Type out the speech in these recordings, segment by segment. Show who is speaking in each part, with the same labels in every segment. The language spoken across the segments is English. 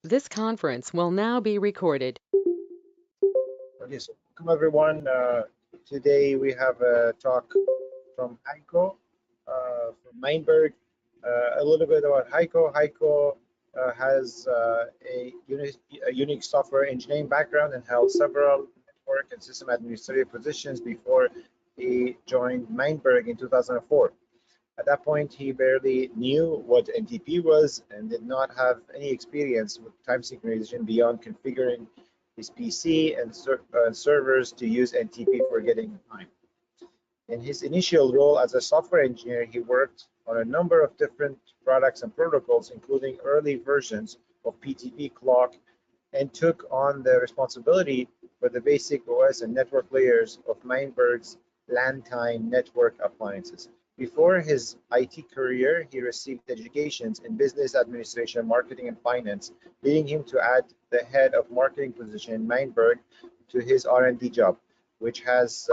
Speaker 1: This conference will now be recorded.
Speaker 2: Okay, so welcome everyone. Today we have a talk from Heiko from Meinberg. A little bit about Heiko. Heiko has a unique software engineering background and held several network and system administrative positions before he joined Meinberg in 2004. At that point, he barely knew what NTP was and did not have any experience with time synchronization beyond configuring his PC and servers to use NTP for getting time. In his initial role as a software engineer, he worked on a number of different products and protocols, including early versions of PTP clock, and took on the responsibility for the basic OS and network layers of Meinberg's LAN time network appliances. Before his IT career, he received educations in business administration, marketing, and finance, leading him to add the head of marketing position in Meinberg to his R&D job, which has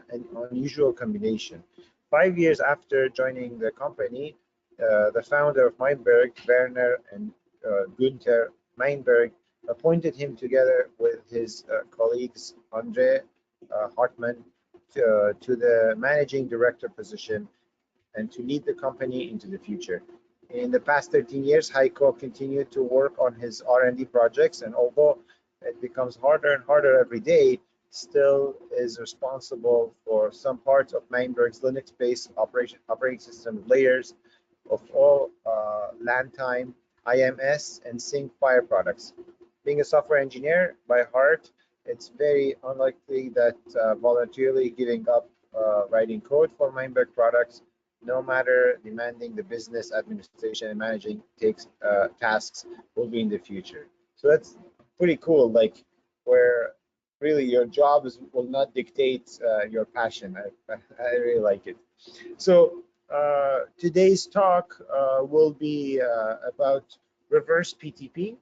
Speaker 2: an unusual combination. 5 years after joining the company, the founder of Meinberg, Werner and Günther Meinberg, appointed him together with his colleagues Andre Hartmann to the managing director position and to lead the company into the future. In the past 13 years, Heiko continued to work on his R&D projects, and although it becomes harder and harder every day, still is responsible for some parts of Meinberg's Linux-based operating system layers of all LAN time, IMS, and Sync Fire products. Being a software engineer by heart, it's very unlikely that voluntarily giving up writing code for Meinberg products, no matter demanding the business administration and managing takes tasks, will be in the future. So that's pretty cool. Like where really your jobs will not dictate your passion. I really like it. So today's talk will be about reverse PTP.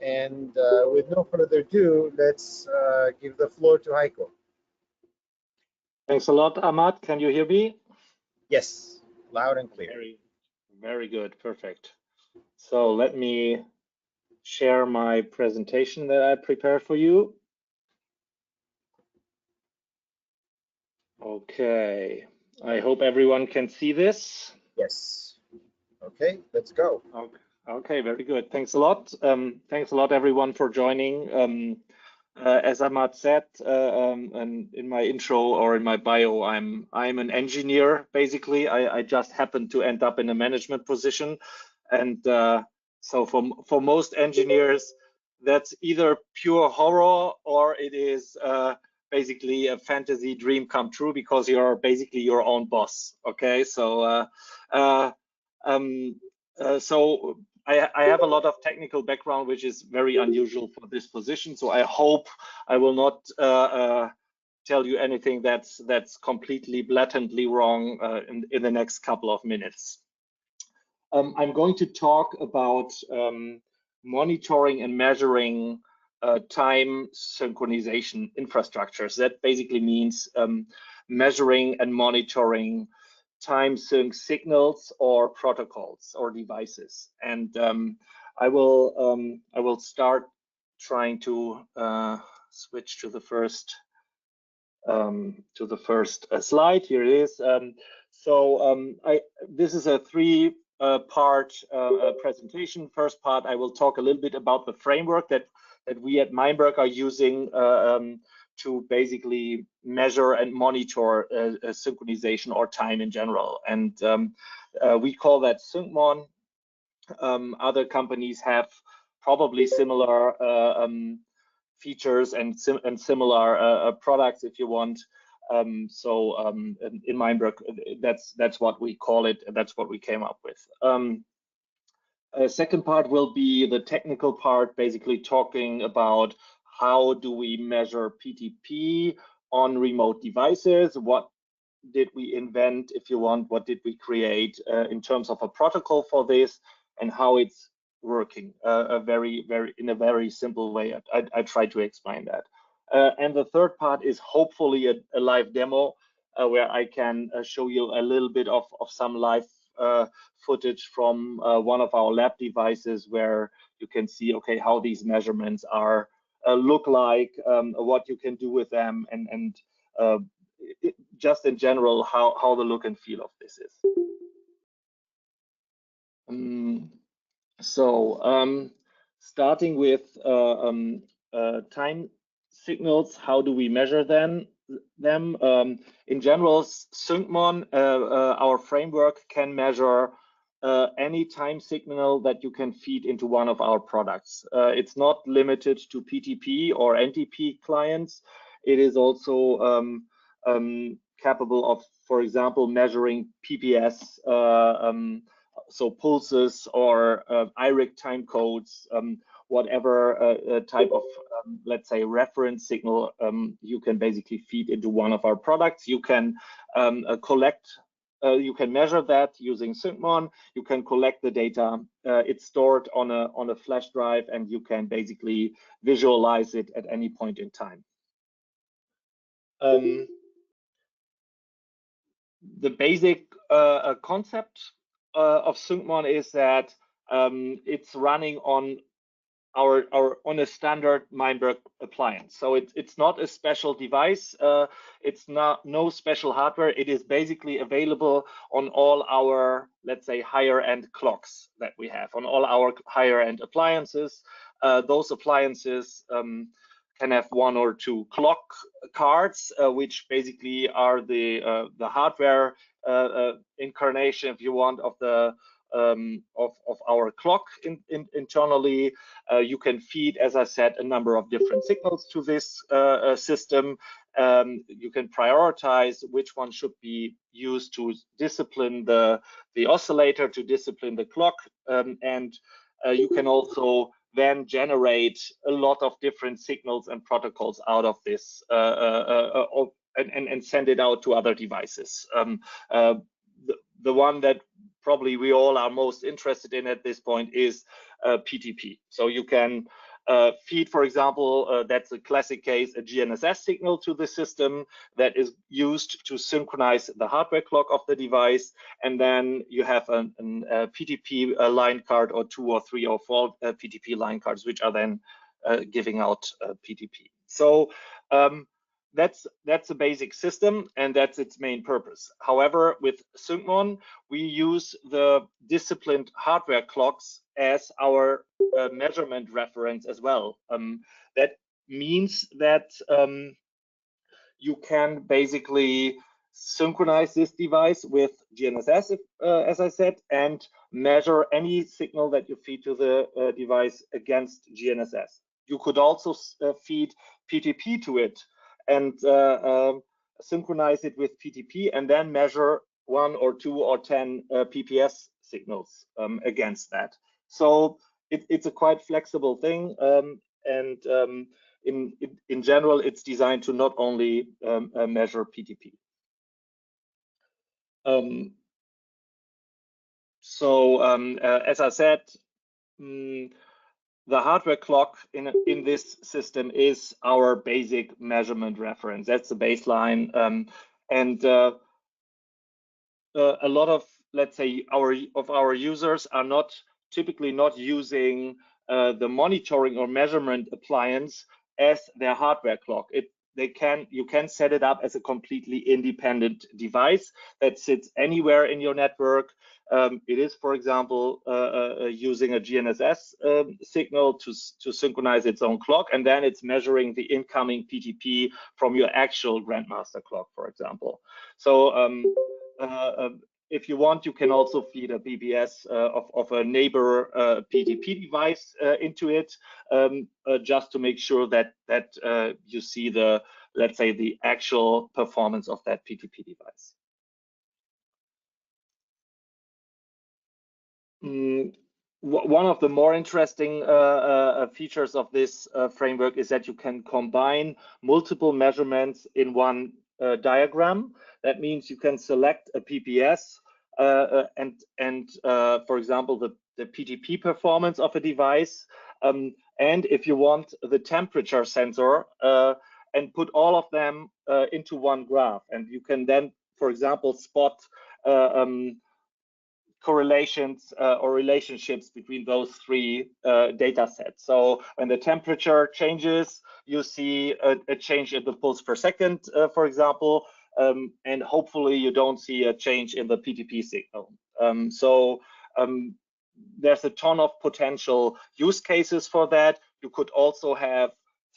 Speaker 2: And with no further ado, let's give the floor to Heiko.
Speaker 3: Thanks a lot, Ahmad. Can you hear me?
Speaker 2: Yes, loud and clear.
Speaker 3: Very good. Perfect. So let me share my presentation that I prepared for you. Okay. I hope everyone can see this.
Speaker 2: Yes. Okay, let's go.
Speaker 3: Okay, very good. Thanks a lot. Thanks a lot, everyone, for joining. As Ahmad said, and in my intro or in my bio, I'm an engineer. Basically, I just happened to end up in a management position, and so for most engineers, that's either pure horror or it is basically a fantasy dream come true because you're basically your own boss. Okay, so so I have a lot of technical background, which is very unusual for this position. So I hope I will not tell you anything that's completely blatantly wrong in the next couple of minutes. I'm going to talk about monitoring and measuring time synchronization infrastructures. That basically means measuring and monitoring time sync signals or protocols or devices. And I will start trying to switch to the first slide. Here it is. This is a three-part presentation. First part, I will talk a little bit about the framework that we at Meinberg are using to basically measure and monitor synchronization or time in general. And we call that SyncMon. Other companies have probably similar features and similar products, if you want. In Meinberg, that's what we call it, and that's what we came up with. Second part will be the technical part, basically talking about how do we measure PTP on remote devices? What did we invent, if you want? What did we create in terms of a protocol for this, and how it's working? In a very simple way. I try to explain that. And the third part is hopefully a live demo where I can show you a little bit of some live footage from one of our lab devices where you can see, okay, how these measurements are look like, what you can do with them, and just in general how the look and feel of this is. Starting with time signals, how do we measure them? In general, SyncMon, our framework, can measure any time signal that you can feed into one of our products. It's not limited to PTP or NTP clients. It is also capable of, for example, measuring PPS, so pulses or IRIC time codes, whatever type of, let's say, reference signal you can basically feed into one of our products. You can you can measure that using SyncMon. You can collect the data. It's stored on a flash drive, and you can basically visualize it at any point in time. The basic concept of SyncMon is that it's running on on a standard Meinberg appliance. So it's not a special device. It's no special hardware. It is basically available on all our, let's say, higher end clocks that we have, on all our higher end appliances. Those appliances can have one or two clock cards, which basically are the hardware incarnation, if you want, of the of our clock internally. You can feed, as I said, a number of different signals to this system. You can prioritize which one should be used to discipline the oscillator, to discipline the clock, and you can also then generate a lot of different signals and protocols out of this and send it out to other devices. The one that probably we all are most interested in at this point is PTP. So you can feed, for example, that's a classic case, a GNSS signal to the system that is used to synchronize the hardware clock of the device. And then you have a PTP line card, or 2 or 3 or 4 PTP line cards, which are then giving out PTP. So that's a basic system, and that's its main purpose. However, with SyncMon, we use the disciplined hardware clocks as our measurement reference as well. That means that you can basically synchronize this device with GNSS, as I said, and measure any signal that you feed to the device against GNSS. You could also feed PTP to it and synchronize it with PTP, and then measure 1 or 2 or 10 PPS signals against that. So it's a quite flexible thing, and in general, it's designed to not only measure PTP. As I said, the hardware clock in this system is our basic measurement reference. That's the baseline, and a lot of, let's say, our users are typically not using the monitoring or measurement appliance as their hardware clock. You can set it up as a completely independent device that sits anywhere in your network. It is, for example, using a GNSS signal to synchronize its own clock, and then it's measuring the incoming PTP from your actual grandmaster clock, for example. So if you want, you can also feed a PPS of a neighbor PTP device into it, just to make sure that you see the, let's say, the actual performance of that PTP device. One of the more interesting features of this framework is that you can combine multiple measurements in one diagram. That means you can select a PPS and for example, the PTP performance of a device, and if you want, the temperature sensor, and put all of them into one graph. And you can then, for example, spot correlations or relationships between those three data sets. So when the temperature changes, you see a change in the pulse per second, for example, and hopefully you don't see a change in the PTP signal. There's a ton of potential use cases for that. You could also have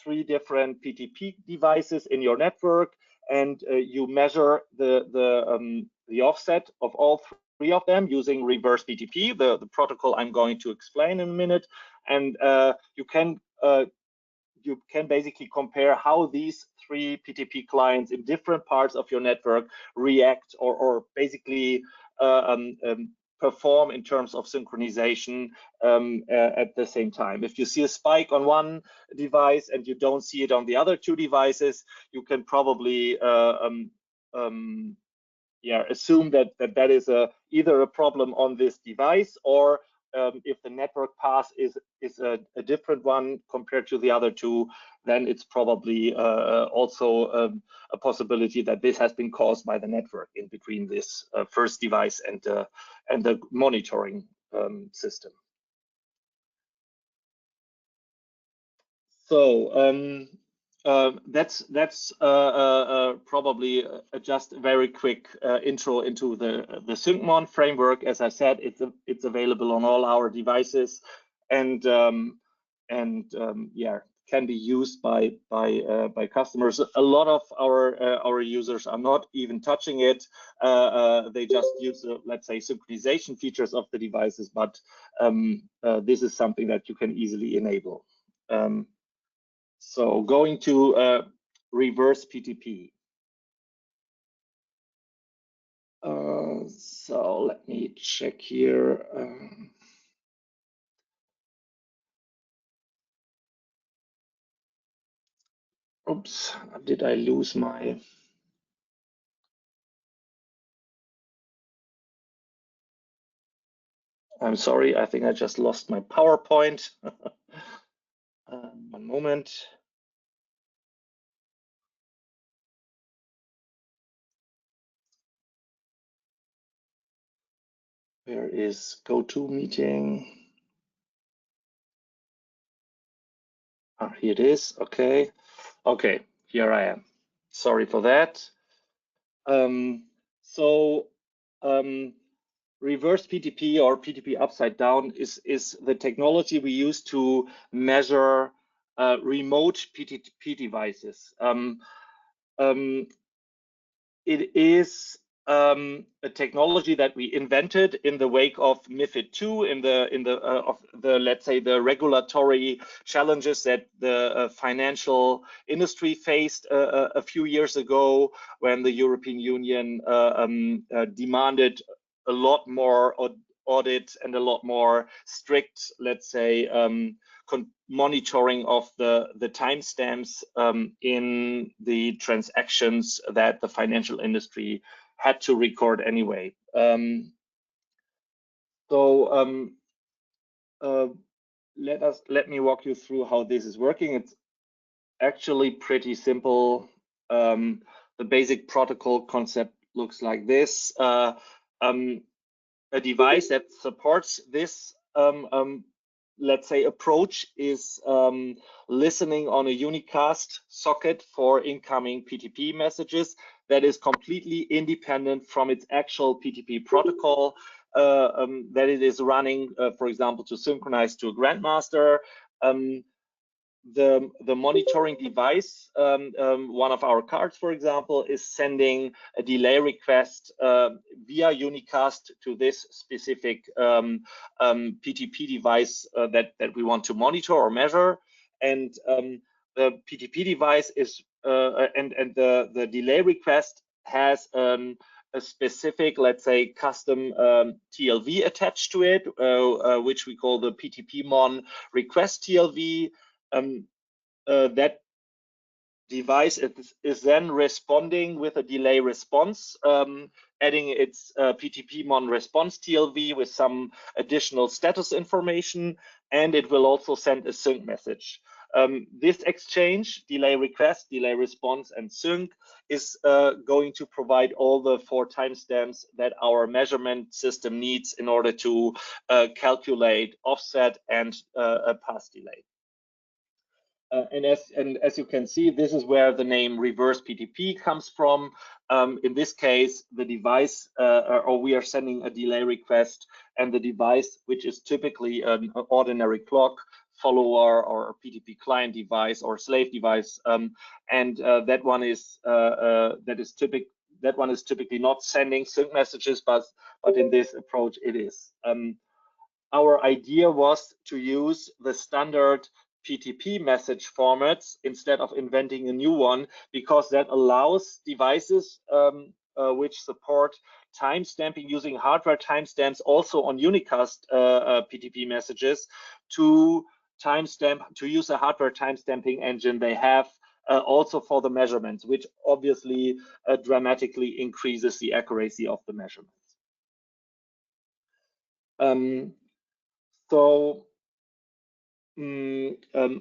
Speaker 3: 3 different PTP devices in your network, and you measure the offset of all 3 of them using reverse PTP, the protocol I'm going to explain in a minute, and you can basically compare how these 3 PTP clients in different parts of your network react or basically perform in terms of synchronization at the same time. If you see a spike on one device and you don't see it on the other 2 devices, you can probably assume that is either a problem on this device, or if the network path is a different one compared to the other 2, then it's probably also a possibility that this has been caused by the network in between this first device and the monitoring system. So that's probably just a very quick intro into the SyncMon framework. As I said, it's available on all our devices, and can be used by customers. A lot of our users are not even touching it. They just use let's say synchronization features of the devices, but this is something that you can easily enable. So going to reverse PTP. So let me check here. Oops, did I lose my? I'm sorry, I think I just lost my PowerPoint. One moment. Where is GoToMeeting? Ah, here it is. Okay. Okay, here I am. Sorry for that. Reverse PTP or PTP upside down is the technology we use to measure remote PTP devices. It is a technology that we invented in the wake of MiFID II, of the let's say the regulatory challenges that the financial industry faced a few years ago, when the European Union demanded a lot more audit and a lot more strict, let's say, monitoring of the timestamps in the transactions that the financial industry had to record anyway. Let me walk you through how this is working. It's actually pretty simple. The basic protocol concept looks like this. A device that supports this let's say approach is listening on a unicast socket for incoming PTP messages that is completely independent from its actual PTP protocol that it is running, for example, to synchronize to a grandmaster. The monitoring device, one of our cards, for example, is sending a delay request via unicast to this specific PTP device that we want to monitor or measure, and the PTP device is and the delay request has a specific, let's say, custom TLV attached to it, which we call the PTP-mon request TLV. That device is then responding with a delay response, adding its PTP-mon response TLV with some additional status information, and it will also send a sync message. This exchange, delay request, delay response, and sync, is going to provide all the 4 timestamps that our measurement system needs in order to calculate offset and path delay. And as you can see, this is where the name reverse PTP comes from. In this case, the device, or we are sending a delay request, and the device, which is typically an ordinary clock, follower or PTP client device or slave device, and that one is typically not sending sync messages, but in this approach it is. Our idea was to use the standard PTP message formats instead of inventing a new one, because that allows devices which support timestamping using hardware timestamps also on unicast PTP messages to use a hardware timestamping engine they have also for the measurements, which obviously dramatically increases the accuracy of the measurements.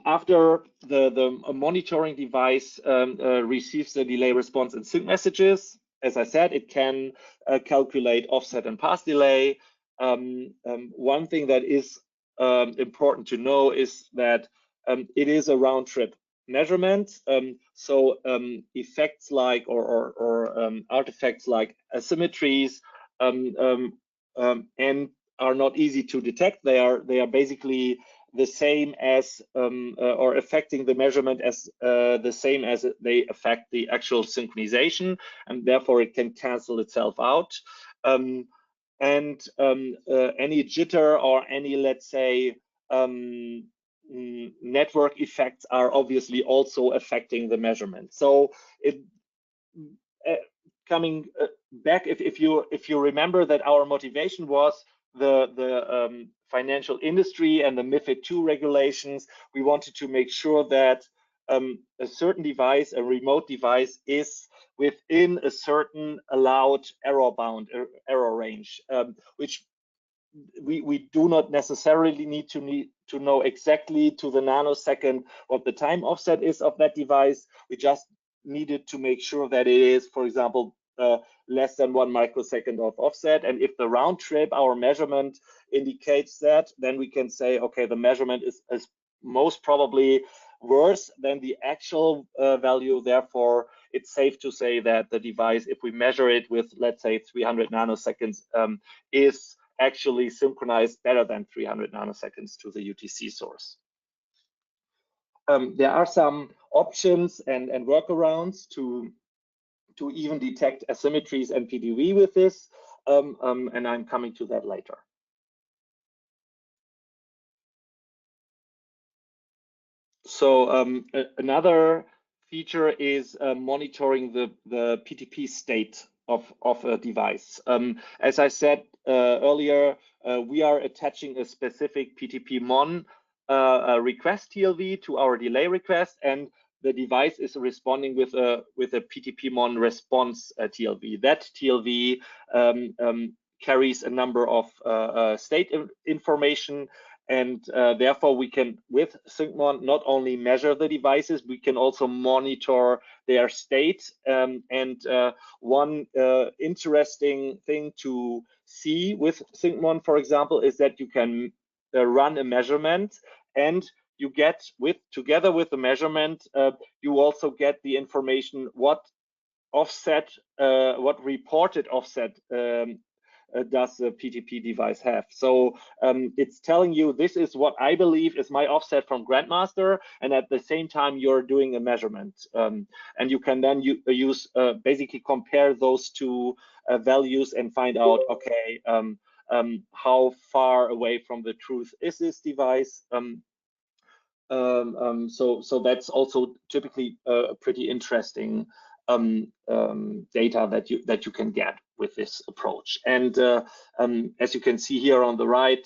Speaker 3: After the monitoring device receives the delay response and sync messages, as I said, it can calculate offset and path delay. One thing that is important to know is that it is a round trip measurement. So effects like or artifacts like asymmetries and are not easy to detect. They are basically the same as or affecting the measurement as the same as they affect the actual synchronization, and therefore it can cancel itself out. And any jitter or any, let's say, network effects are obviously also affecting the measurement. So coming back, if you remember that our motivation was the financial industry and the MiFID II regulations, we wanted to make sure that a certain device, a remote device, is within a certain allowed error range, which we do not necessarily need to know exactly to the nanosecond what the time offset is of that device. We just needed to make sure that it is, for example, less than 1 microsecond of offset. And if the round trip, our measurement indicates that, then we can say, okay, the measurement is most probably worse than the actual value. Therefore, it's safe to say that the device, if we measure it with, let's say, 300 nanoseconds, is actually synchronized better than 300 nanoseconds to the UTC source. There are some options and workarounds to even detect asymmetries and PDV with this, and I'm coming to that later. So another feature is monitoring the PTP state of a device. As I said earlier, we are attaching a specific PTP-Mon request TLV to our delay request, and the device is responding with a PTP-Mon response TLV. That TLV carries a number of state information, and therefore we can, with SyncMon, not only measure the devices, we can also monitor their state. One interesting thing to see with SyncMon, for example, is that you can run a measurement, and you get, together with the measurement, you also get the information what offset, what reported offset does the PTP device have. So it's telling you, this is what I believe is my offset from Grandmaster, and at the same time you're doing a measurement, and you can then use basically compare those two values and find out, okay, how far away from the truth is this device. So that's also typically a pretty interesting data that you can get with this approach. And as you can see here on the right,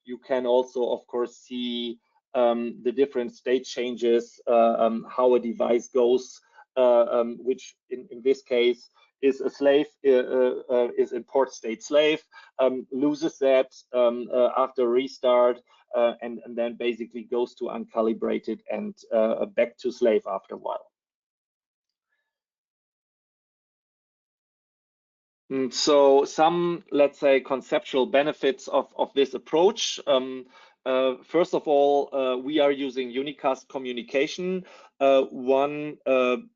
Speaker 3: you can also, of course, see the different state changes, how a device goes, which in this case is a slave, is in port state slave, loses that after restart, and then basically goes to uncalibrated and back to slave after a while. So some, let's say, conceptual benefits of this approach. First of all, we are using unicast communication. One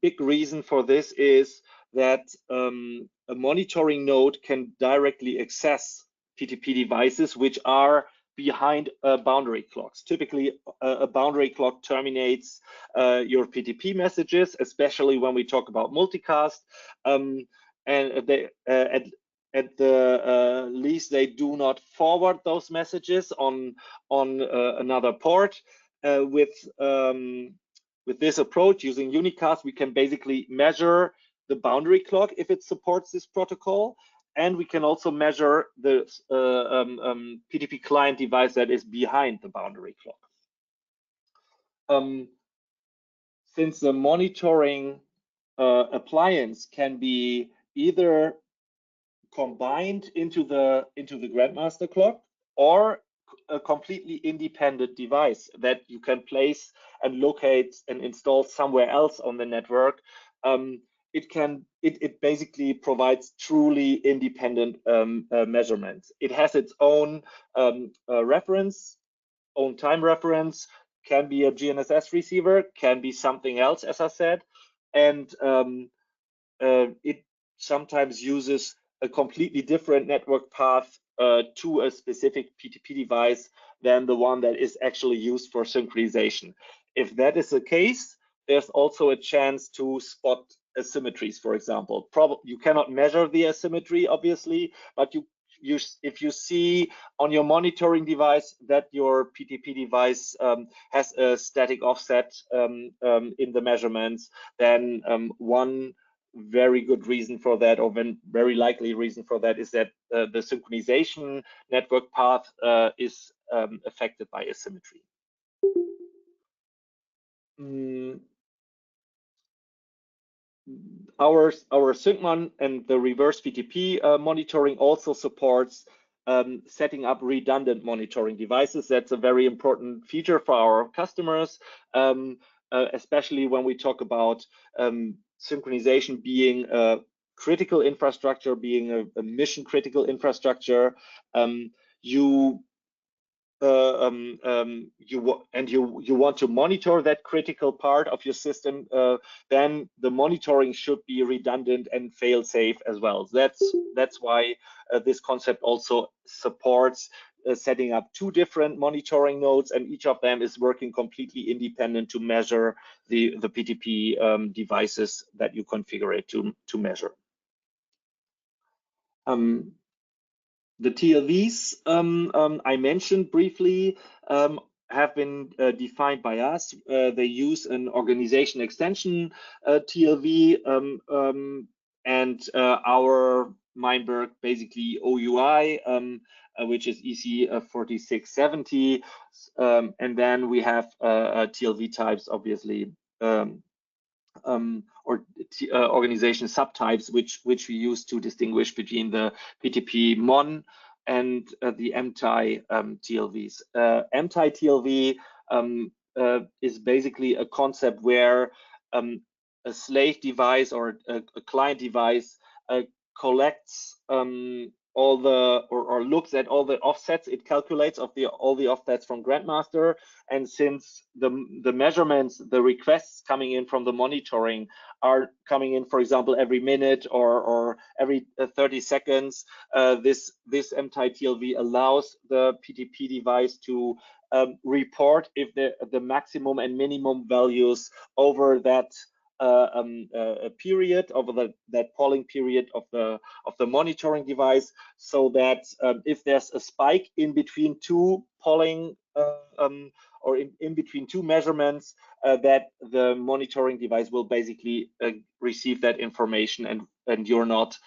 Speaker 3: big reason for this is that a monitoring node can directly access PTP devices which are behind boundary clocks. Typically, a boundary clock terminates your PTP messages, especially when we talk about multicast. And they, at the least, they do not forward those messages on another port. With this approach, using unicast, we can basically measure the boundary clock if it supports this protocol, and we can also measure the PTP client device that is behind the boundary clock. Since the monitoring appliance can be either combined into the grandmaster clock or a completely independent device that you can place and locate and install somewhere else on the network, it basically provides truly independent measurements. It has its own reference, own time reference, can be a GNSS receiver, can be something else, as I said, and it sometimes uses a completely different network path to a specific PTP device than the one that is actually used for synchronization. If that is the case, there's also a chance to spot asymmetries, for example. You cannot measure the asymmetry, obviously, but if you see on your monitoring device that your PTP device has a static offset in the measurements, then one very good reason for that, or very likely reason for that, is that the synchronization network path is affected by asymmetry. Our SyncMon and the reverse PTP monitoring also supports setting up redundant monitoring devices. That's a very important feature for our customers, especially when we talk about synchronization being a critical infrastructure, being a mission critical infrastructure. You want to monitor that critical part of your system, then the monitoring should be redundant and fail safe as well. That's why this concept also supports setting up two different monitoring nodes, and each of them is working completely independent to measure the PTP devices that you configure it to measure. The TLVs I mentioned briefly have been defined by us. They use an organization extension TLV and our Meinberg basically OUI, which is EC4670, and then we have TLV types, obviously. Organization subtypes, which we use to distinguish between the PTP MON and the MTI TLVs. MTI TLV is basically a concept where a slave device or a client device collects all the or looks at all the offsets. It calculates all the offsets from Grandmaster, and since the measurements, the requests coming in from the monitoring are coming in, for example, every minute or every 30 seconds, this MTI TLV allows the PTP device to report if the maximum and minimum values over that period, over that polling period of the monitoring device, so that if there's a spike in between two polling or in between two measurements, that the monitoring device will basically receive that information, and you're not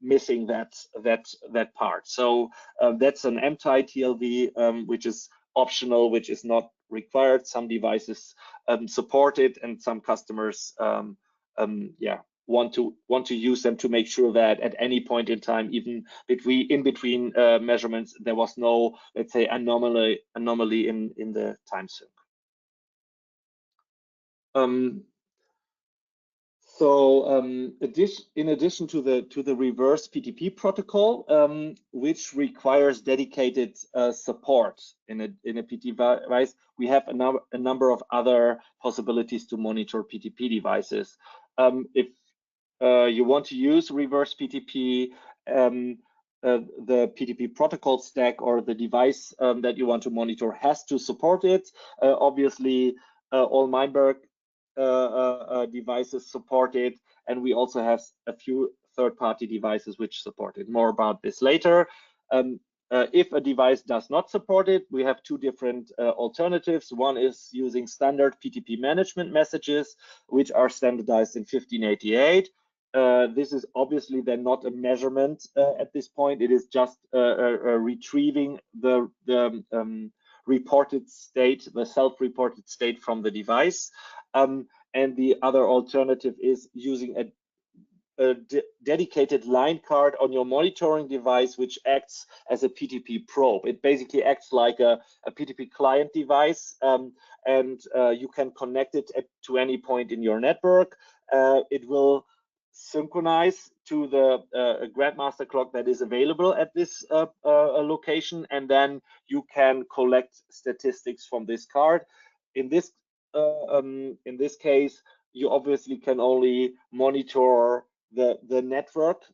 Speaker 3: missing that part. So that's an MTI TLV, which is optional, which is not required. Some devices support it, and some customers want to use them to make sure that at any point in time, even in between measurements, there was no, let's say, anomaly in the time sync. In addition to the reverse PTP protocol, which requires dedicated support in a PTP device, we have a number of other possibilities to monitor PTP devices. If you want to use reverse PTP, the PTP protocol stack or the device that you want to monitor has to support it. Obviously, all Meinberg devices support it, and we also have a few third-party devices which support it. More about this later. If a device does not support it, we have two different alternatives. One is using standard PTP management messages, which are standardized in 1588. This is obviously then not a measurement at this point. It is just retrieving the reported state, the self-reported state from the device. And the other alternative is using a dedicated line card on your monitoring device, which acts as a PTP probe. It basically acts like a PTP client device, and you can connect it to any point in your network. It will synchronize to the grandmaster clock that is available at this location, and then you can collect statistics from this card. In this case, you obviously can only monitor the network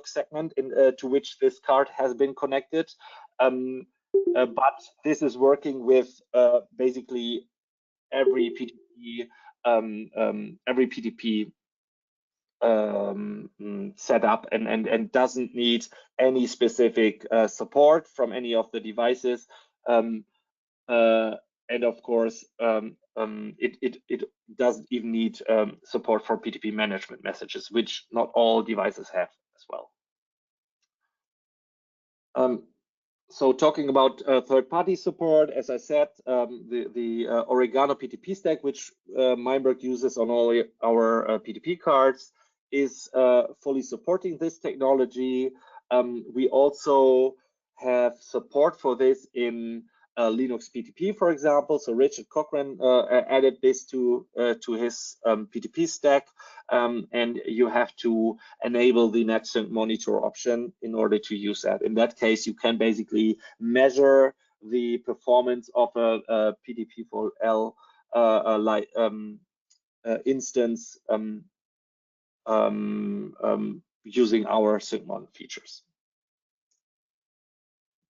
Speaker 3: segment to which this card has been connected, but this is working with basically every PTP setup and doesn't need any specific support from any of the devices. And of course, it doesn't even need support for PTP management messages, which not all devices have as well. So talking about third-party support, as I said, the Oregano PTP stack, which Meinberg uses on all our PTP cards, is fully supporting this technology. We also have support for this in Linux PTP, for example. So Richard Cochran added this to his PTP stack, and you have to enable the NetSync monitor option in order to use that. In that case, you can basically measure the performance of a PTP4L instance using our SyncMon features.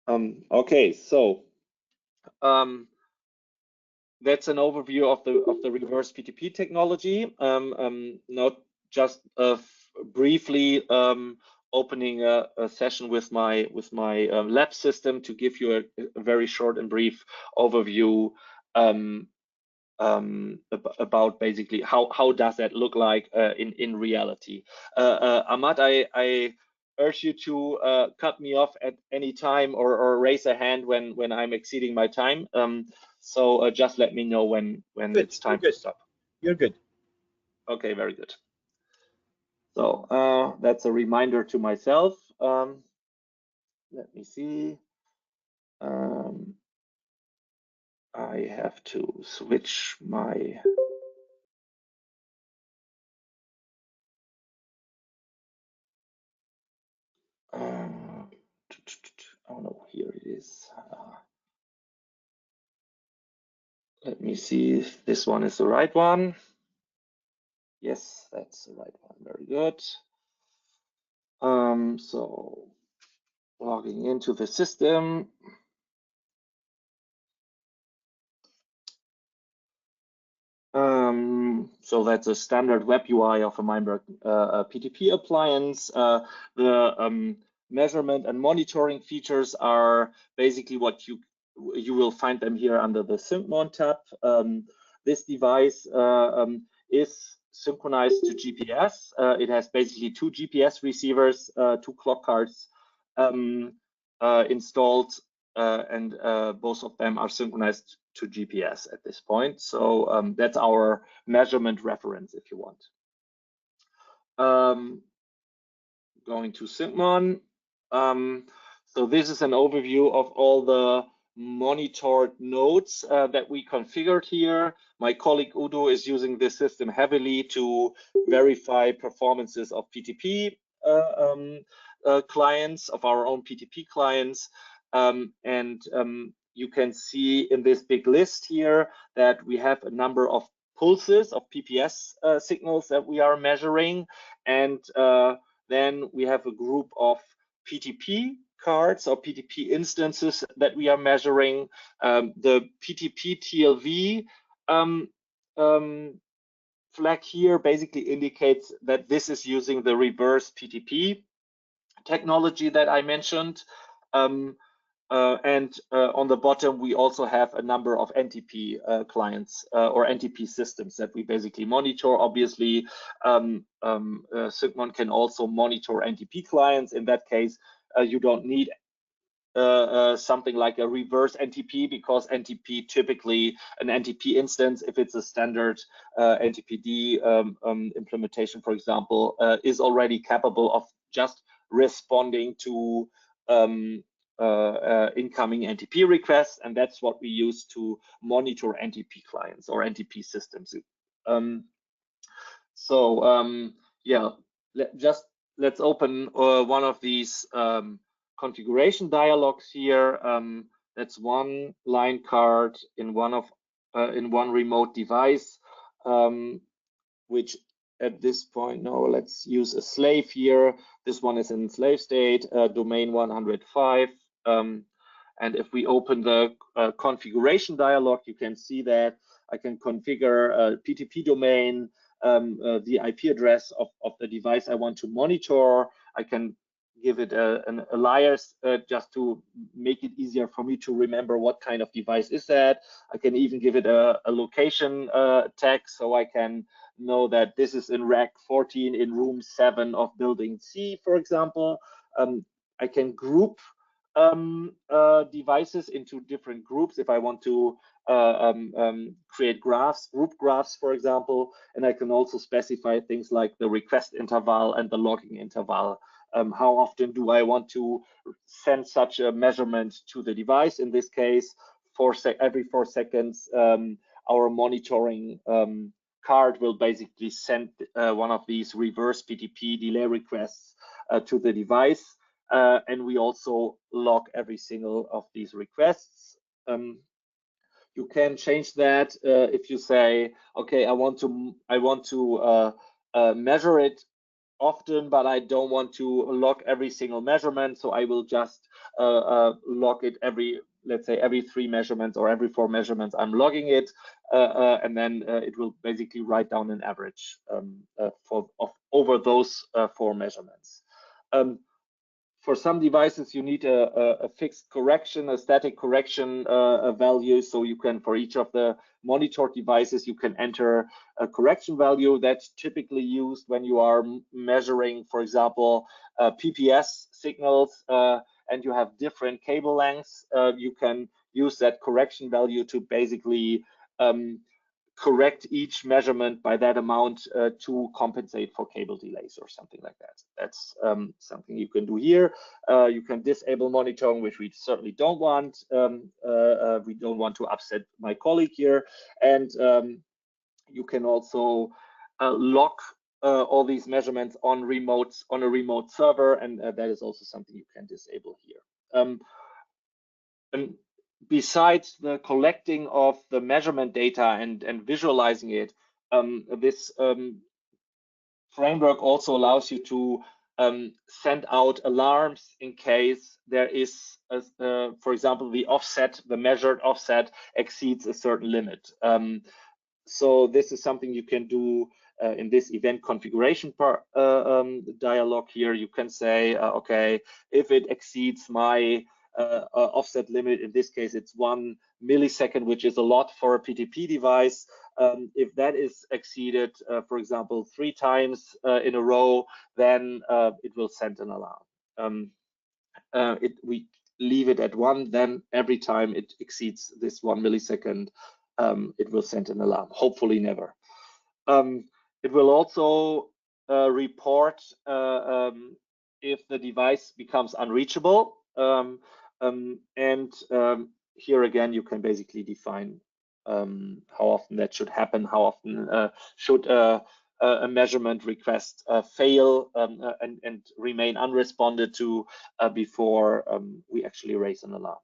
Speaker 3: Okay, so that's an overview of the reverse PTP technology. Now, just briefly opening a session with my lab system to give you a very short and brief overview about basically how does that look like in reality. Ahmad, I urge you to cut me off at any time or raise a hand when I'm exceeding my time. So just let me know when it's time to stop.
Speaker 2: You're good.
Speaker 3: Okay, very good. So that's a reminder to myself. Let me see. I have to switch my oh no, here it is. Let me see if this one is the right one. Yes, that's the right one. Very good. So logging into the system. So that's a standard web UI of a Meinberg PTP appliance. The measurement and monitoring features are basically what you will find them here under the SyncMon tab. This device is synchronized to GPS. It has basically two GPS receivers, two clock cards installed, and both of them are synchronized to GPS at this point. So that's our measurement reference, if you want. Going to Sigmon. So this is an overview of all the monitored nodes that we configured here. My colleague Udo is using this system heavily to verify performances of PTP clients, of our own PTP clients. You can see in this big list here that we have a number of pulses of PPS signals that we are measuring, and then we have a group of PTP cards or PTP instances that we are measuring. The PTP TLV flag here basically indicates that this is using the reverse PTP technology that I mentioned. On the bottom, we also have a number of NTP clients or NTP systems that we basically monitor. Obviously, Sigmon can also monitor NTP clients. In that case, you don't need something like a reverse NTP, because NTP typically, an NTP instance, if it's a standard NTPD implementation, for example, is already capable of just responding to incoming NTP requests, and that's what we use to monitor NTP clients or NTP systems. Yeah, let's open one of these configuration dialogues here. That's one line card in one remote device, which at this point, no, let's use a slave here. This one is in slave state, domain 105. And if we open the configuration dialog, you can see that I can configure a PTP domain, the IP address of the device I want to monitor. I can give it an alias just to make it easier for me to remember what kind of device is that. I can even give it a location tag, so I can know that this is in rack 14 in room 7 of building C, for example. I can group devices into different groups if I want to create graphs, group graphs, for example, and I can also specify things like the request interval and the logging interval. How often do I want to send such a measurement to the device? In this case, every 4 seconds, our monitoring card will basically send one of these reverse PTP delay requests to the device. And we also log every single of these requests. You can change that if you say, okay, I want to measure it often, but I don't want to log every single measurement, so I will just log it let's say every 3 measurements or every 4 measurements I'm logging it, and then it will basically write down an average over those 4 measurements. For some devices, you need a fixed correction, a static correction value. So you can, for each of the monitored devices, you can enter a correction value that's typically used when you are measuring, for example, PPS signals, and you have different cable lengths. You can use that correction value to basically correct each measurement by that amount to compensate for cable delays or something like that. That's something you can do here. You can disable monitoring, which we certainly don't want. We don't want to upset my colleague here. And you can also log all these measurements on a remote server, and that is also something you can disable here. And besides the collecting of the measurement data and visualizing it, this framework also allows you to send out alarms in case there is, for example, the measured offset exceeds a certain limit. So this is something you can do in this event configuration dialog here. You can say, okay, if it exceeds my offset limit, in this case it's 1 millisecond, which is a lot for a PTP device. If that is exceeded, for example, 3 times in a row, then it will send an alarm. We leave it at 1, then every time it exceeds this 1 millisecond, it will send an alarm. Hopefully never. It will also report if the device becomes unreachable. Here again, you can basically define how often that should happen, how often should a measurement request fail and remain unresponded to before we actually raise an alarm.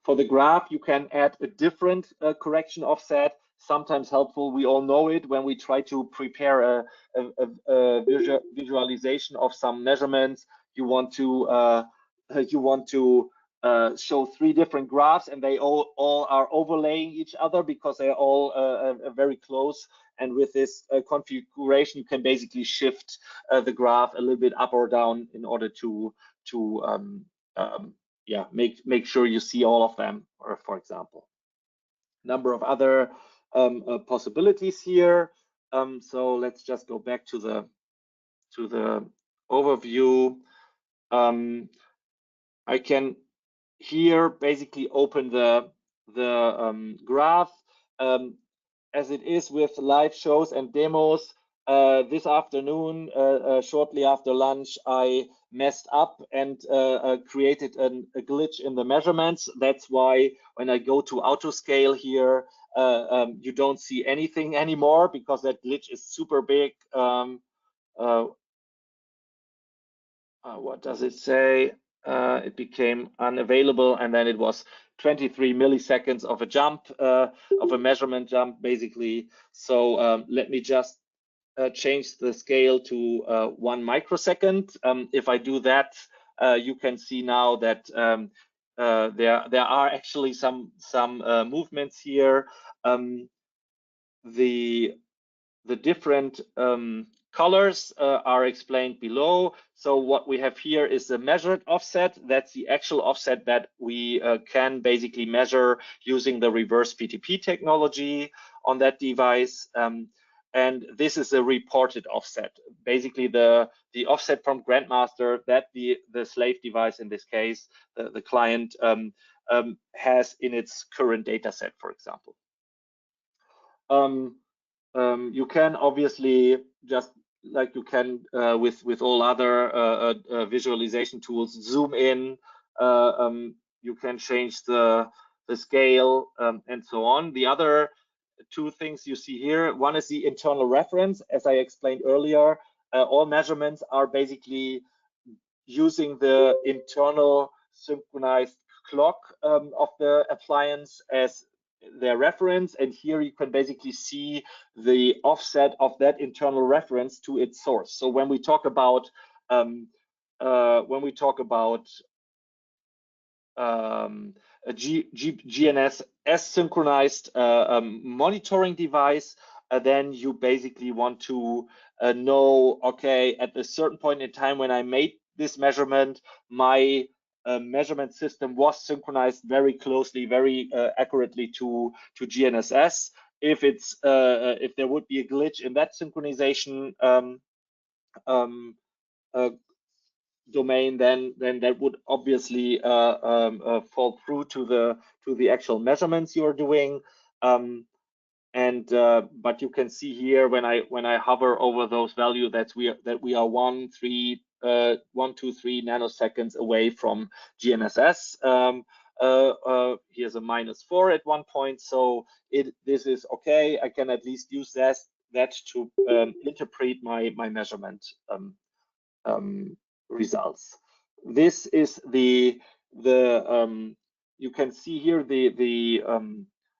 Speaker 3: For the graph, you can add a different correction offset, sometimes helpful. We all know it when we try to prepare a visualization of some measurements. You want to show 3 different graphs, and they all are overlaying each other because they're all very close. And with this configuration, you can basically shift the graph a little bit up or down in order to make sure you see all of them, or for example. Number of other possibilities here. So let's just go back to the overview. I can here basically open the graph. As it is with live shows and demos, this afternoon, shortly after lunch, I messed up and created a glitch in the measurements. That's why when I go to auto scale here, you don't see anything anymore because that glitch is super big. What does it say? It became unavailable, and then it was 23 milliseconds of a jump, of a measurement jump, basically. So let me just change the scale to 1 microsecond. If I do that, you can see now that there are actually some movements here. The different colors are explained below. So what we have here is the measured offset. That's the actual offset that we can basically measure using the reverse PTP technology on that device. And this is a reported offset, basically the offset from Grandmaster that the slave device, in this case, the client, has in its current data set, for example. You can obviously, just like you can with all other visualization tools, zoom in. You can change the scale and so on. The other 2 things you see here, one is the internal reference. As I explained earlier, all measurements are basically using the internal synchronized clock of the appliance as their reference, and here you can basically see the offset of that internal reference to its source. So when we talk about a GNSS synchronized monitoring device, then you basically want to know, okay, at a certain point in time when I made this measurement, my measurement system was synchronized very closely, very accurately to GNSS. If there would be a glitch in that synchronization domain, then that would obviously fall through to the actual measurements you're doing. But you can see here when I hover over those values that we are 1, 2, 3 nanoseconds away from GNSS. Here's a -4 at one point, so this is okay. I can at least use that to interpret my measurement results. This is you can see here the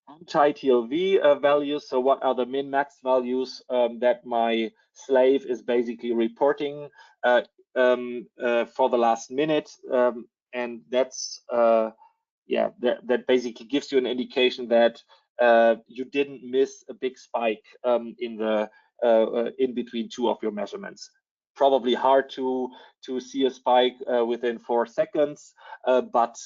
Speaker 3: anti-TLV values. So what are the min-max values that my slave is basically reporting for the last minute, and that's that basically gives you an indication that you didn't miss a big spike in between 2 of your measurements. Probably hard to see a spike within 4 seconds, but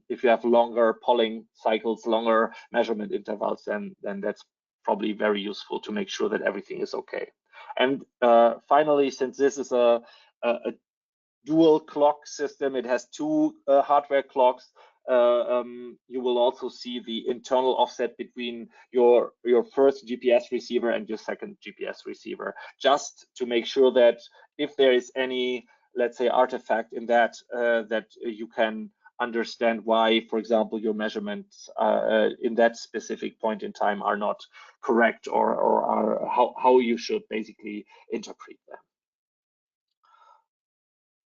Speaker 3: if you have longer polling cycles, longer measurement intervals, then that's probably very useful to make sure that everything is okay. And finally, since this is a dual clock system, it has 2 hardware clocks. you will also see the internal offset between your first GPS receiver and your second GPS receiver, just to make sure that if there is any, let's say, artifact in that, that you can understand why, for example, your measurements in that specific point in time are not correct, or are how you should basically interpret them.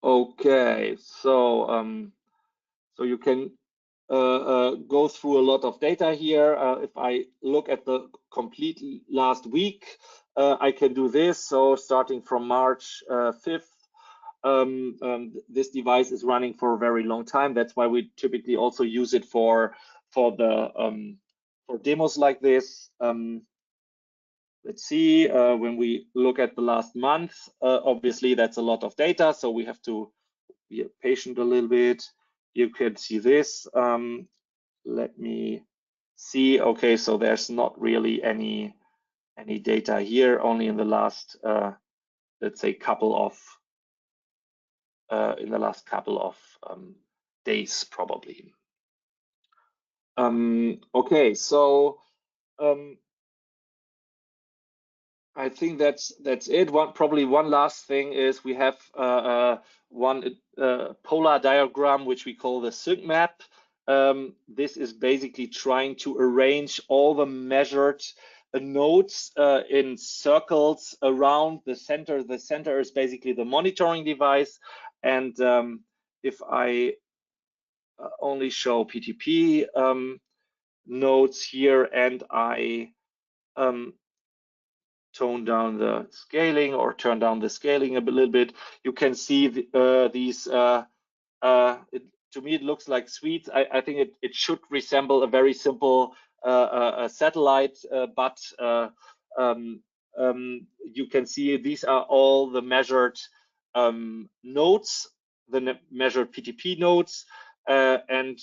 Speaker 3: Okay, so so you can go through a lot of data here. If I look at the complete last week, I can do this. So starting from March 5th, this device is running for a very long time. That's why we typically also use it for demos like this. Let's see, when we look at the last month, obviously that's a lot of data, so we have to be patient a little bit. You can see this. Let me see. Okay, so there's not really any data here, only in the last let's say couple of days probably. Okay, so I think that's it. Probably one last thing is we have one polar diagram which we call the sync map. This is basically trying to arrange all the measured nodes in circles around the center. The center is basically the monitoring device, and if I only show PTP nodes here, and I tone down the scaling or turn down the scaling a little bit, you can see these. To me, it looks like suites. I think it should resemble a very simple satellite, but you can see these are all the measured nodes, the measured PTP nodes, and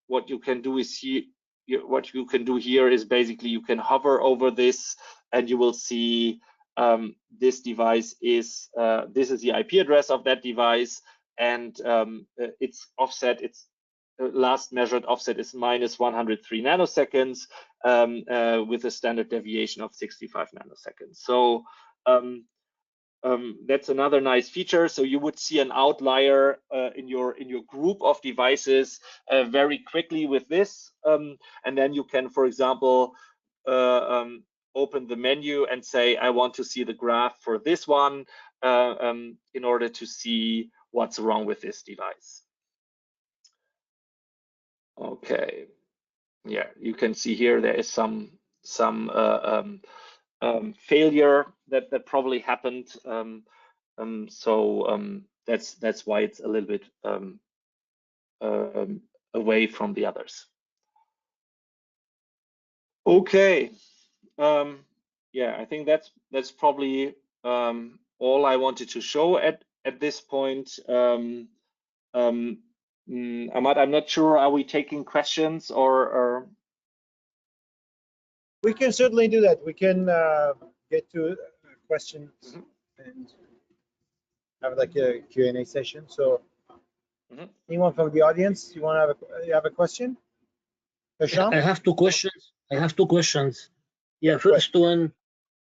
Speaker 3: what you can do is what you can do here is basically you can hover over this, and you will see this device is this is the IP address of that device, and its offset, its last measured offset is -103 nanoseconds with a standard deviation of 65 nanoseconds. So that's another nice feature. So you would see an outlier in your group of devices very quickly with this, and then you can, for example, open the menu and say, I want to see the graph for this one in order to see what's wrong with this device. Okay, yeah, you can see here there is some failure that probably happened. That's why it's a little bit away from the others. Okay, yeah, I think that's probably all I wanted to show at this point. Ahmad, I'm not sure, are we taking questions or?
Speaker 2: We can certainly do that. We can get to questions and have like a Q&A session. So anyone from the audience, you want to have a question?
Speaker 4: I have two questions. Yeah, first one,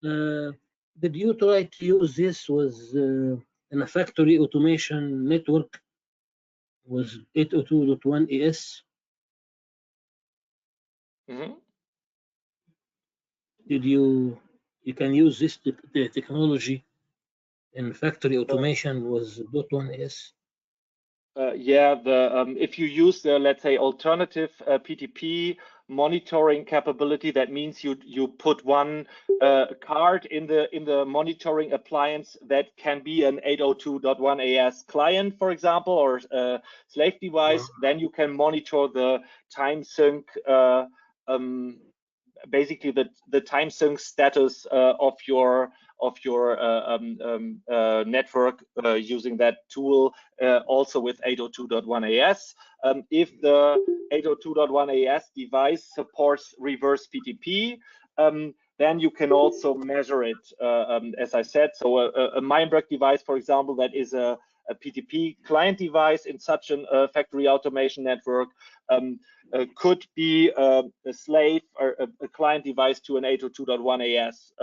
Speaker 4: did you try to use this with in a factory automation network with 802.1 AS? Did you can use this technology in factory automation with .1 AS?
Speaker 3: Yeah, if you use the, let's say, alternative PTP monitoring capability, that means you put one card in the monitoring appliance that can be an 802.1 AS client, for example, or a slave device. Then you can monitor the time sync, basically the time sync status of your network using that tool, also with 802.1 AS. If the 802.1 AS device supports reverse PTP, then you can also measure it, as I said. So a Meinberg device, for example, that is a PTP client device in such a factory automation network, could be a slave or a client device to an 802.1as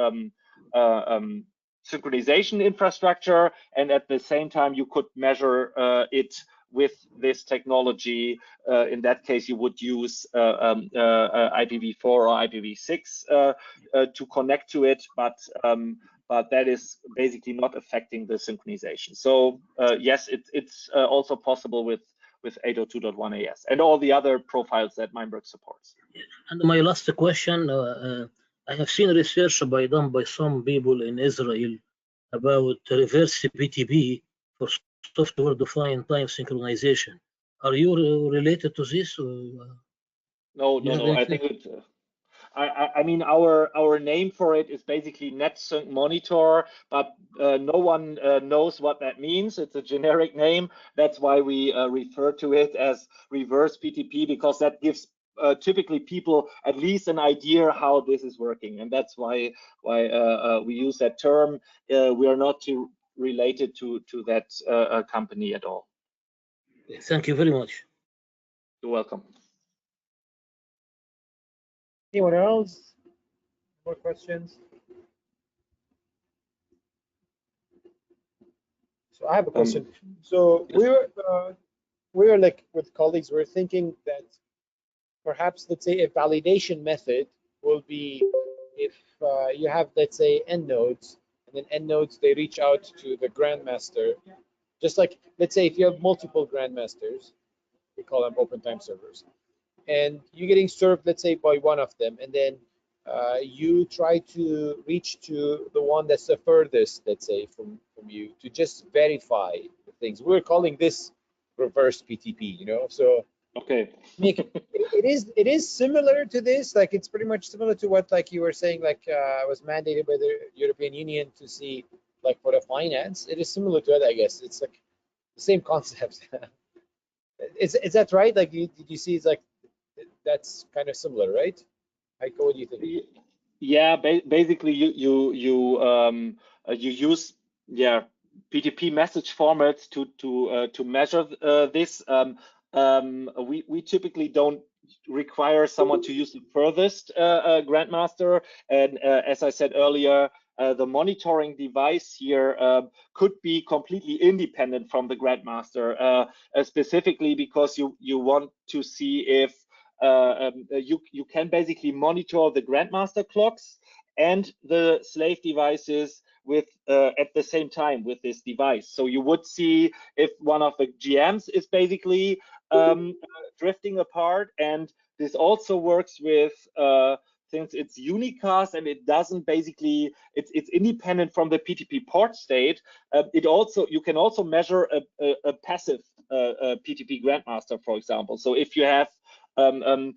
Speaker 3: synchronization infrastructure, and at the same time you could measure it with this technology. In that case, you would use IPv4 or IPv6 to connect to it, but that is basically not affecting the synchronization. So yes, it's also possible with 802.1as and all the other profiles that Meinberg supports.
Speaker 4: And my last question, I have seen research done by some people in Israel about reverse PTP for software-defined time synchronization. Are you related to this?
Speaker 3: No. I think it. I mean, our name for it is basically NetSync monitor, but no one knows what that means. It's a generic name. That's why we refer to it as reverse PTP, because that gives typically people at least an idea how this is working, and that's why we use that term. We are not related to that company at all.
Speaker 4: Thank you very much.
Speaker 3: You're welcome.
Speaker 2: Anyone else? More questions? So I have a question. So we were like with colleagues, we're thinking that perhaps, let's say, a validation method will be if you have, let's say, end nodes, and then end nodes, they reach out to the grandmaster. Just like, let's say, if you have multiple grandmasters, we call them open time servers, and you're getting served, let's say, by one of them, and then you try to reach to the one that's the furthest, let's say, from you, to just verify the things. We're calling this reverse PTP, you know. So
Speaker 3: okay,
Speaker 2: it is similar to this. Like, it's pretty much similar to what, like you were saying, like was mandated by the European Union to see, like, for the finance. It is similar to it, I guess. It's like the same concept. Is that right? Like, did you see? It's like that's kind of similar, right? Heiko, what do you think?
Speaker 3: Yeah, basically you use PTP message formats to measure this. We typically don't require someone to use the furthest grandmaster, and as I said earlier, the monitoring device here could be completely independent from the grandmaster, specifically because you want to see if you can basically monitor the grandmaster clocks and the slave devices with at the same time with this device. So you would see if one of the GMs is basically drifting apart, and this also works with since it's unicast and it doesn't basically, it's independent from the PTP port state. You can also measure a passive PTP grandmaster, for example. So if you have a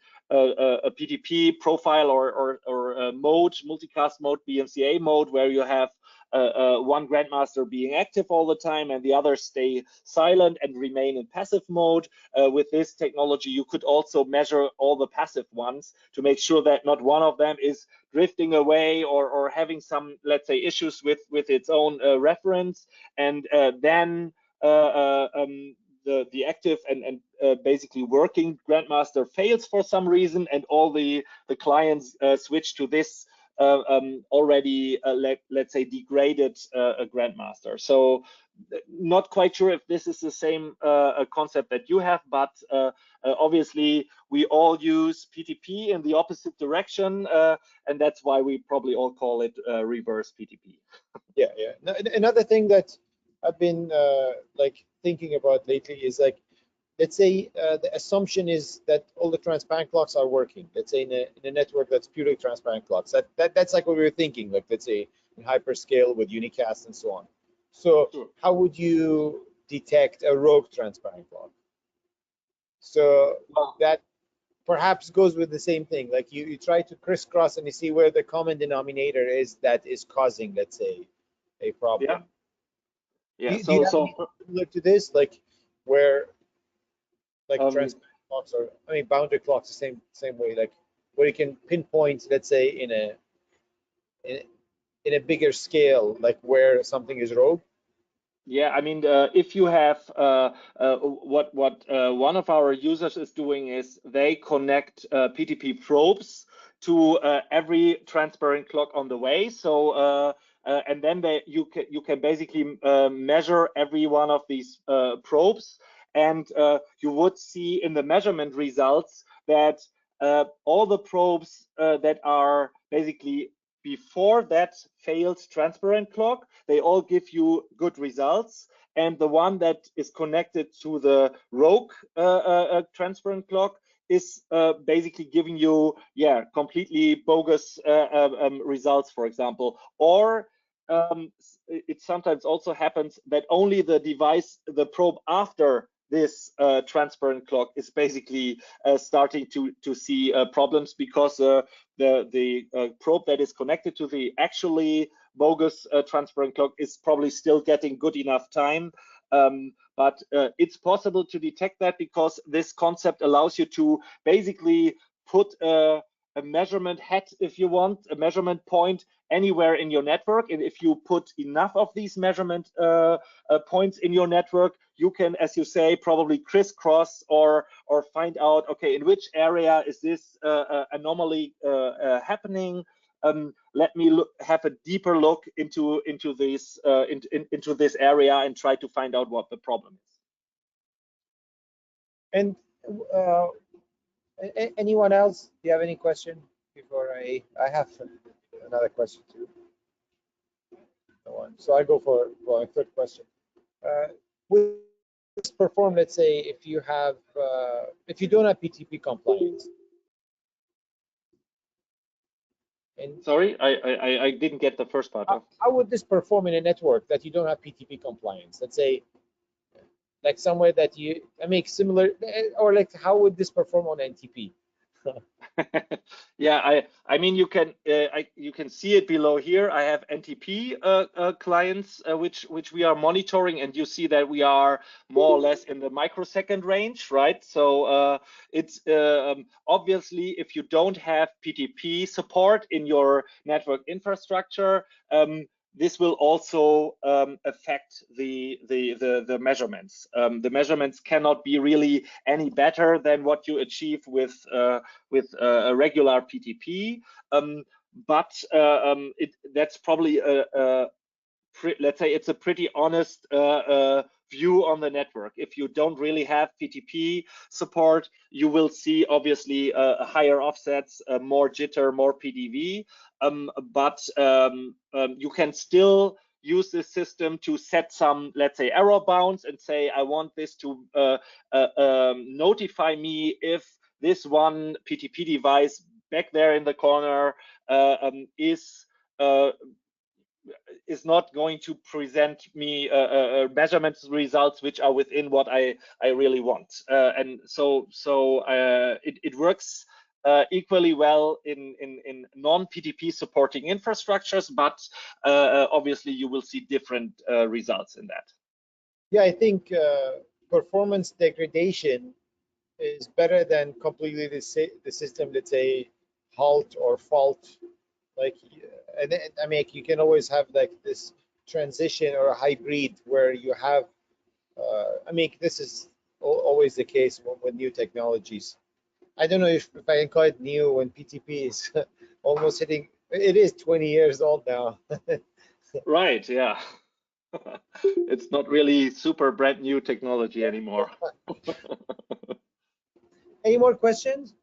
Speaker 3: PTP profile or a mode, multicast mode, BMCA mode, where you have one grandmaster being active all the time and the others stay silent and remain in passive mode. With this technology, you could also measure all the passive ones to make sure that not one of them is drifting away or having some, let's say, issues with its own reference, and then the active and basically working grandmaster fails for some reason, and all the clients switch to this already let's say degraded grandmaster. So not quite sure if this is the same concept that you have, but obviously we all use PTP in the opposite direction, and that's why we probably all call it reverse PTP.
Speaker 2: Yeah. Another thing that I've been like thinking about lately is, like, let's say the assumption is that all the transparent clocks are working. Let's say in a network that's purely transparent clocks. That's like what we were thinking. Like, let's say in hyperscale with unicast and so on. So
Speaker 3: Sure.
Speaker 2: How would you detect a rogue transparent clock? So that perhaps goes with the same thing. Like, you try to crisscross and you see where the common denominator is that is causing, let's say, a problem.
Speaker 3: Yeah.
Speaker 2: Do you have anything similar to this, like where, like, transparent clocks, or I mean boundary clocks, the same way, like where you can pinpoint, let's say, in a bigger scale, like where something is rogue?
Speaker 3: Yeah, I mean, if you have what one of our users is doing is they connect PTP probes to every transparent clock on the way. So and then you can basically measure every one of these probes, and you would see in the measurement results that all the probes that are basically before that failed transparent clock, they all give you good results. And the one that is connected to the rogue transparent clock is basically giving you, yeah, completely bogus results, for example. Or it sometimes also happens that only the device, the probe after this transparent clock is basically starting to see problems, because the probe that is connected to the actually bogus transparent clock is probably still getting good enough time. But it's possible to detect that, because this concept allows you to basically put a measurement head, if you want, a measurement point anywhere in your network. And if you put enough of these measurement points in your network, you can, as you say, probably crisscross or find out, okay, in which area is this anomaly happening. Let me have a deeper look into this into this area and try to find out what the problem is.
Speaker 2: And anyone else? Do you have any question before I have another question too? No one. So I go for a third question. With this perform, let's say if you don't have PTP compliance. And
Speaker 3: sorry, I didn't get the first part.
Speaker 2: How would this perform in a network that you don't have PTP compliance? Let's say, like somewhere that you make similar, or like how would this perform on NTP?
Speaker 3: Yeah, I mean, you can see it below here. I have NTP clients which we are monitoring, and you see that we are more or less in the microsecond range, right? So it's obviously, if you don't have PTP support in your network infrastructure, this will also affect the measurements. The measurements cannot be really any better than what you achieve with a regular PTP, but that's probably let's say it's a pretty honest view on the network. If you don't really have PTP support, you will see obviously higher offsets, more jitter, more PDV, but you can still use this system to set some, let's say, error bounds and say, I want this to notify me if this one PTP device back there in the corner is not going to present me measurement results which are within what I really want. And so it works equally well in non-PTP supporting infrastructures, but obviously you will see different results in that.
Speaker 2: Yeah, I think performance degradation is better than completely the system, let's say, halt or fault. Like, and I mean, you can always have like this transition or a hybrid where you have, I mean, this is always the case with new technologies. I don't know if I can call it new when PTP is almost hitting, it is 20 years old now.
Speaker 3: Right, yeah. It's not really super brand new technology anymore.
Speaker 2: Any more questions?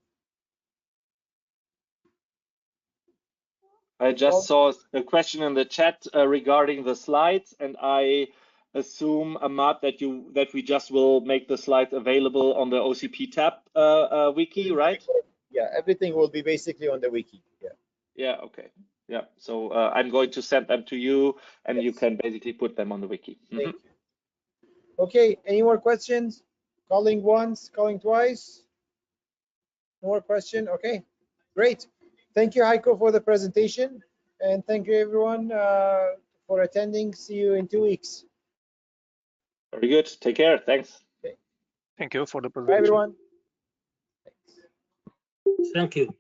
Speaker 3: I just saw a question in the chat regarding the slides, and I assume, Ahmad, that we just will make the slides available on the OCP tab wiki, right?
Speaker 2: Yeah, everything will be basically on the wiki. Yeah.
Speaker 3: Yeah. Okay. Yeah. So I'm going to send them to you, and you can basically put them on the wiki.
Speaker 2: Thank you. Okay. Any more questions? Calling once, calling twice. No more question. Okay. Great. Thank you, Heiko, for the presentation, and thank you everyone for attending. See you in 2 weeks.
Speaker 3: Very good. Take care. Thanks.
Speaker 2: Okay.
Speaker 5: Thank you for the presentation.
Speaker 2: Bye, everyone.
Speaker 4: Thank you.